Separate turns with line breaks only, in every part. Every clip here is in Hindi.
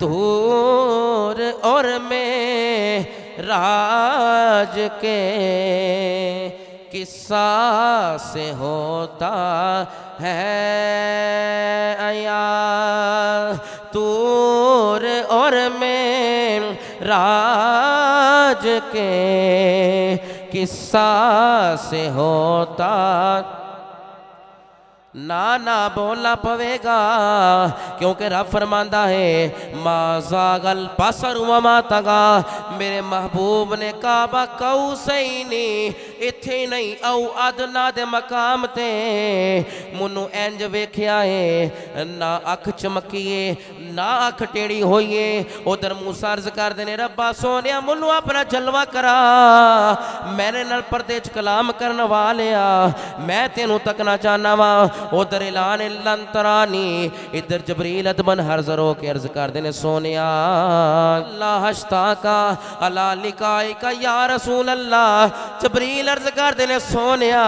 तूर और में राज के किस्सा से होता है आया। तूर और में राज के किस्सा से होता ना बोलना पवेगा, क्योंकि रब फरमांदा है माज़ागल बसर वमा तगा। मेरे महबूब ने काबा कौसैनी इत्थे नहीं औ अदना दे मकाम ते मुन्नू इंज वेख्या है, ना अख चमकीए ना अख टेढ़ी होइए। उधर मूसा अर्ज करदे ने रब्बा सोनिया मुन्नू अपना जलवा करा, मेरे नाल पर्दे च कलाम करन वालिया मैं तेनू तकना चाहना वा। उधर ऐलान लंतरानी, इधर जबरील अदबन हर्जर होके अर्ज करदे ने सोनिया अल्लाह हश्ताका अला लिकाइका या रसूल अल्लाह। जबरील अर्ज करदे ने सोनिया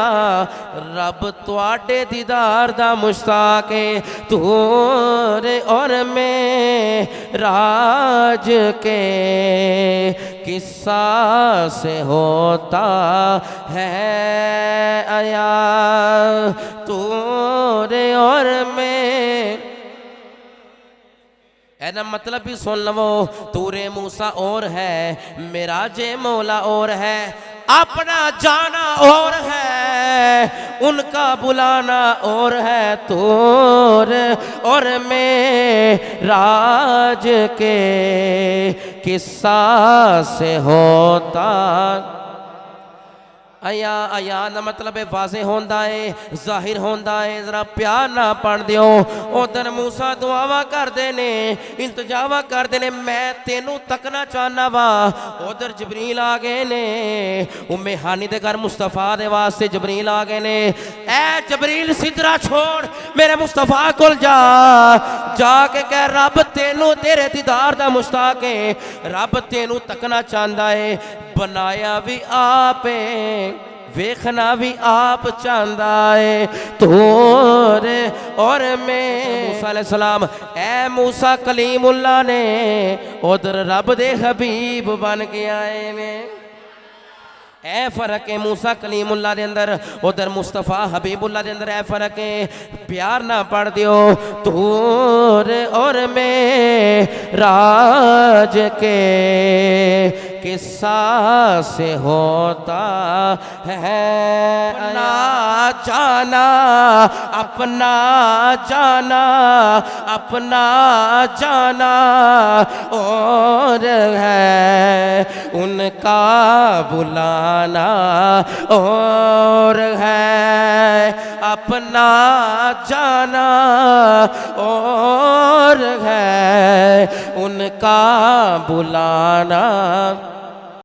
रब तुहाडे दीदार दा मुश्ताक है। तूरे और में राज के किस्सा से होता है आया। तूरे और में ऐना मतलब भी सुन लो, तूरे मूसा और है, मिराजे मौला और है, अपना जाना और है, उनका बुलाना और है। तूर और में राज के किस्सा से होता आया। आया ना मतलब है वाज़े होंदा है, जाहिर होंदा है, जरा प्यार ना पढ़ दियो। उधर मूसा दुआवा करदे ने, इंतजावा करदे ने मैं तेनू तकना चाहना वा। उधर जबरील आ गए ने, उम्मे हानी दे घर मुस्तफा दे वास्ते जबरील आ गए ने। ए जबरील सिदरा छोड़ मेरे मुस्तफा कोल जा, जाके कह रब तेनू तेरे दीदार दा मुश्ताक है, रब तेनू तकना चाहता है। बनाया भी आप वेखना भी आप चाहता है। तूरे और में मूसा अलैहिस्सलाम ए मूसा कलीमुल्लाह ने उधर रब दे हबीब बन के आए ने। ए फर्क है मूसा कलीमुल्लाह दे अंदर, उधर मुस्तफा हबीबुल्लाह दे अंदर ए फर्क है। प्यार ना पढ़ दियो। तूर और में राज के किस्सा से होता है अपना जाना, अपना जाना, अपना जाना और है, उनका बुलाना और है, अपना जाना और है, उनका बुलाना।